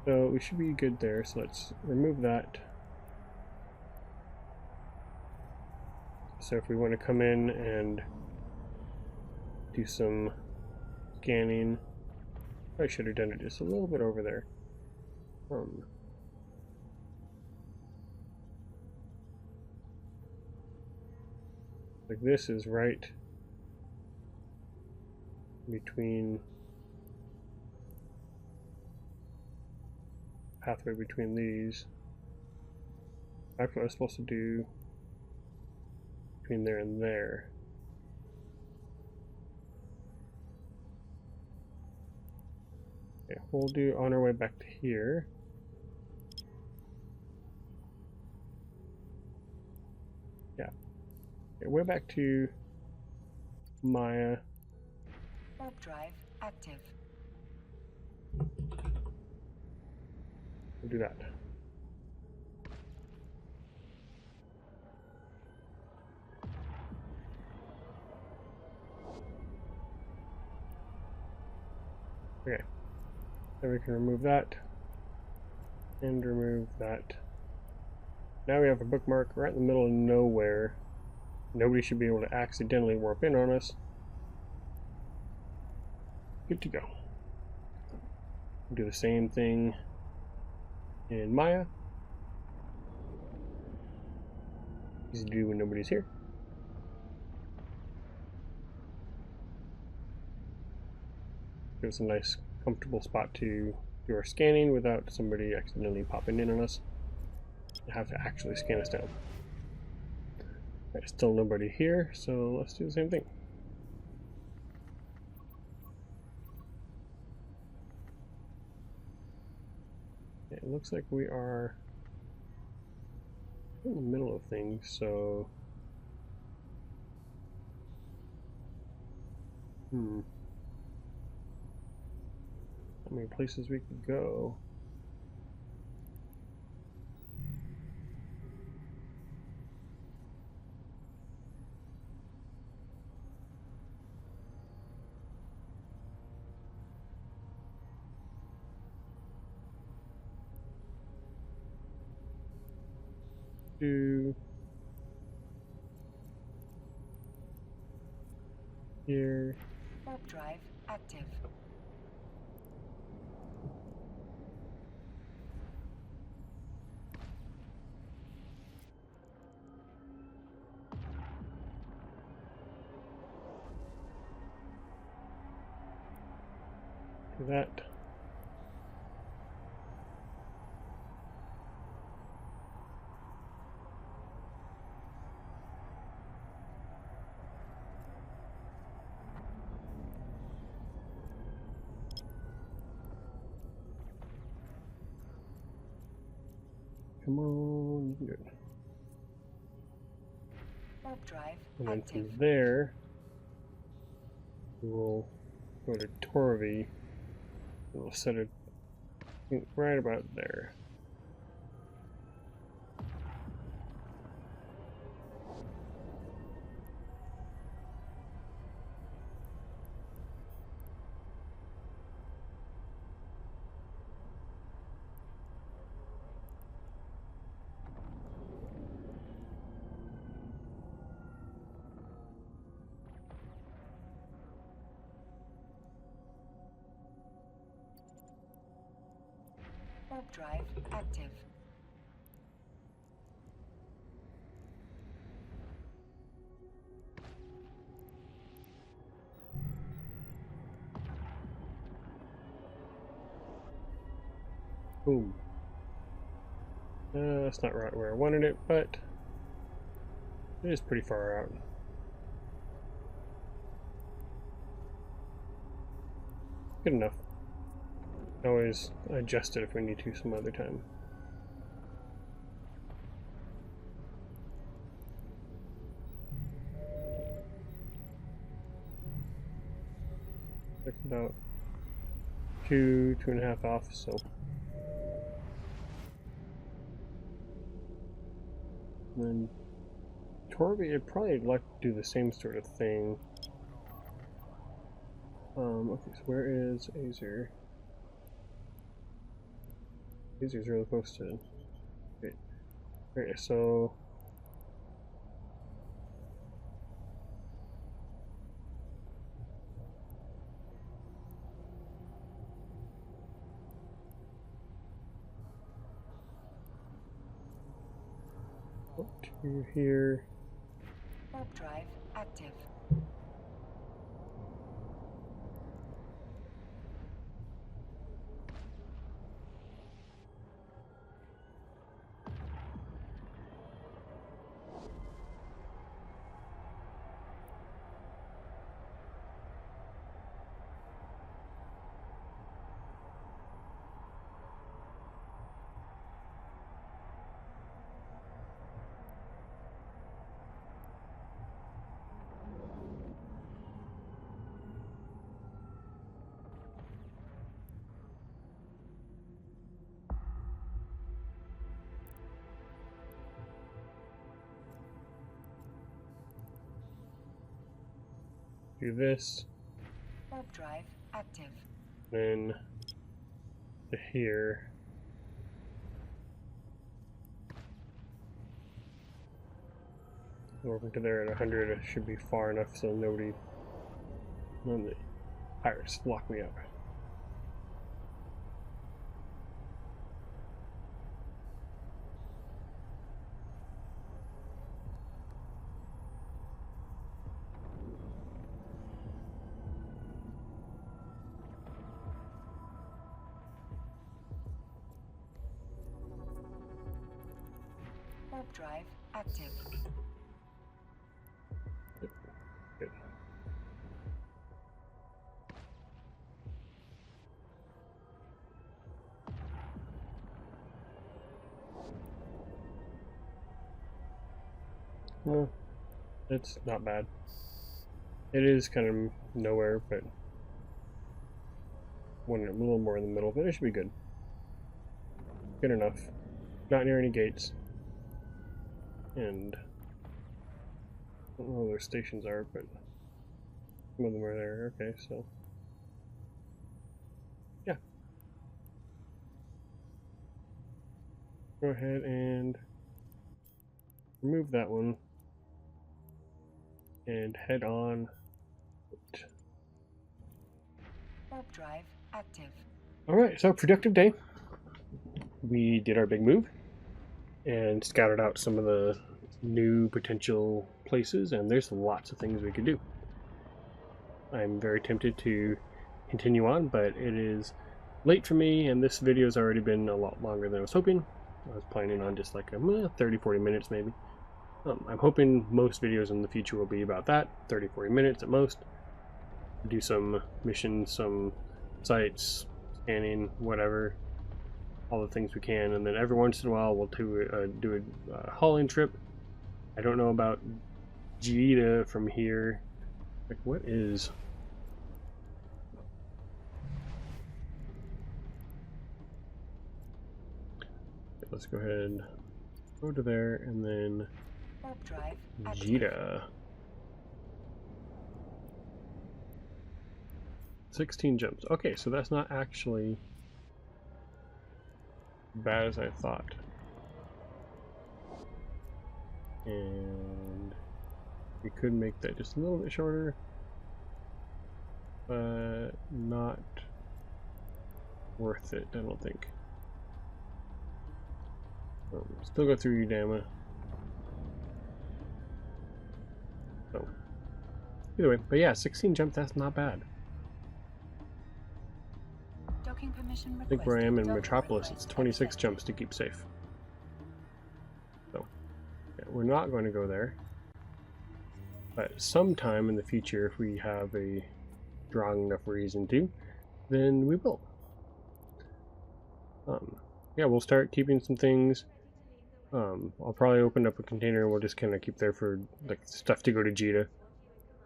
So we should be good there. So let's remove that. So if we want to come in and do some scanning, I should have done it just a little bit over there. Like this is right between pathway between these. That's what I was supposed to do between there and there. Okay, we'll do on our way back to here. Yeah. Okay, way back to Maya. Warp drive active. We'll do that. Okay. Then we can remove that. And remove that. Now we have a bookmark right in the middle of nowhere. Nobody should be able to accidentally warp in on us. Good to go. Do the same thing in Maya. Easy to do when nobody's here. Give us a nice, comfortable spot to do our scanning without somebody accidentally popping in on us and have to actually scan us down. There's still nobody here, so let's do the same thing. It looks like we are in the middle of things, so how many places we could go? Do here. Warp drive active. Do that. Come on, you can do it. Warp drive And then active. from there, we'll go to Torvi. We'll set it right about there. Warp drive active. Boom. That's not right where I wanted it, but it is pretty far out. Good enough. Always adjust it if we need to some other time. It's about 2.5 off, so. And then Torvi, I'd probably like to do the same sort of thing. Okay, so where is Azer? Azer's really close to. Okay, so. Up to here. Warp drive active. Do this. Warp drive active. Then to here. Over to there at 100, it should be far enough so none of the pirates lock me up. Warp drive active. Good. Well, it's not bad. It is kind of nowhere, but a little more in the middle, but it should be good. Good enough. Not near any gates. And I don't know where their stations are, but some of them are there. Okay, so yeah. Go ahead and remove that one and head on. Warp drive active. Alright, so productive day. We did our big move and scouted out some of the new potential places, and there's lots of things we could do. I'm very tempted to continue on, but it is late for me, and this video has already been a lot longer than I was hoping. I was planning on just like 30-40 minutes maybe. I'm hoping most videos in the future will be about that, 30-40 minutes at most. Do some missions, some sites, scanning, whatever, all the things we can, and then every once in a while we'll do a hauling trip. I don't know about Jita from here. Like, what is... Let's go ahead and go to there, and then Warp drive Jita. 16 jumps. Okay, so that's not actually bad as I thought. And we could make that just a little bit shorter, but not worth it, I don't think. Still go through Udama. So, either way, but yeah, 16 jumps, that's not bad. Docking permission I think where I am in requested. Metropolis, Docking it's request 26 accepted. jumps to keep safe. So, yeah, we're not going to go there. But sometime in the future, if we have a strong enough reason to, then we will. Yeah, we'll start keeping some things. I'll probably open up a container and we'll just kind of keep there for like stuff to go to Jita,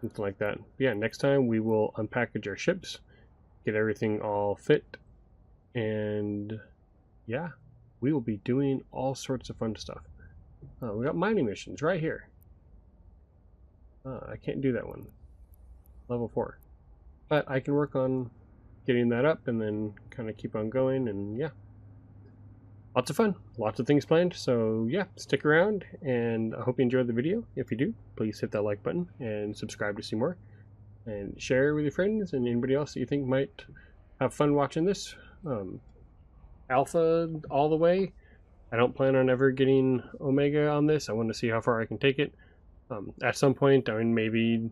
something like that. But yeah, next time we will unpackage our ships, get everything all fit, and yeah, we will be doing all sorts of fun stuff. We got mining missions right here. I can't do that one. Level 4. But I can work on getting that up and then kind of keep on going, and yeah. Lots of fun. Lots of things planned. So yeah, stick around, and I hope you enjoyed the video. If you do, please hit that like button and subscribe to see more. And share with your friends and anybody else that you think might have fun watching this. Alpha all the way. I don't plan on ever getting Omega on this. I want to see how far I can take it. At some point, I mean, maybe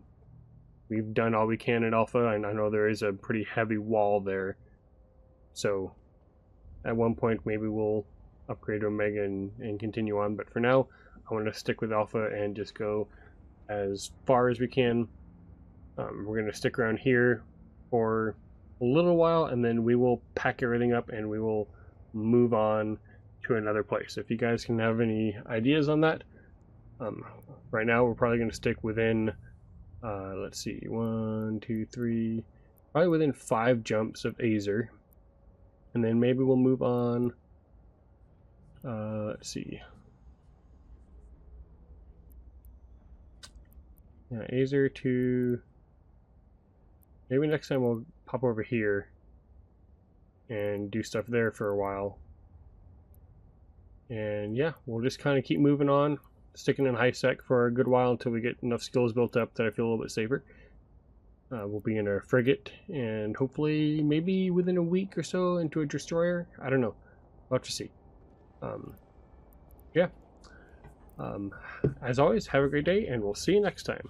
we've done all we can at Alpha, and I know there is a pretty heavy wall there. So at one point, maybe we'll upgrade to Omega and continue on. But for now, I want to stick with Alpha and just go as far as we can. We're going to stick around here for a little while, and then we will pack everything up and we will move on to another place. If you guys can have any ideas on that, right now we're probably going to stick within, let's see, 1, 2, 3, probably within 5 jumps of Azer, and then maybe we'll move on. Let's see. Yeah, Azer to... Maybe next time we'll pop over here and do stuff there for a while. And yeah, we'll just kind of keep moving on, sticking in high sec for a good while until we get enough skills built up that I feel a little bit safer. We'll be in a frigate, and hopefully maybe within a week or so into a destroyer. I don't know. We'll have to see. Yeah. As always, have a great day, and we'll see you next time.